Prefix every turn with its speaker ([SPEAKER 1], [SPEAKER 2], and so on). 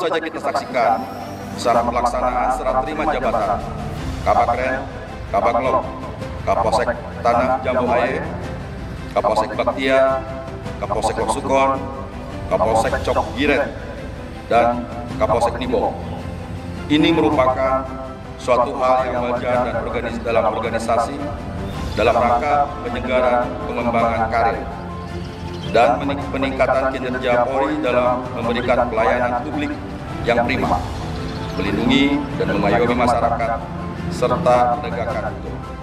[SPEAKER 1] saja kita saksikan secara pelaksanaan serah terima jabatan Kabakren, Kabaklok, Kapolsek Tanah Jambu Aye, Kapolsek Baktia, Kapolsek Loksukon, Kapolsek Cok Giret, dan Kapolsek Nibo. Ini merupakan suatu hal yang wajar dan dalam organisasi dalam rangka penyegaran pengembangan karir dan peningkatan kinerja Polri dalam memberikan pelayanan publik yang prima, melindungi dan mengayomi masyarakat, serta menegakkan hukum.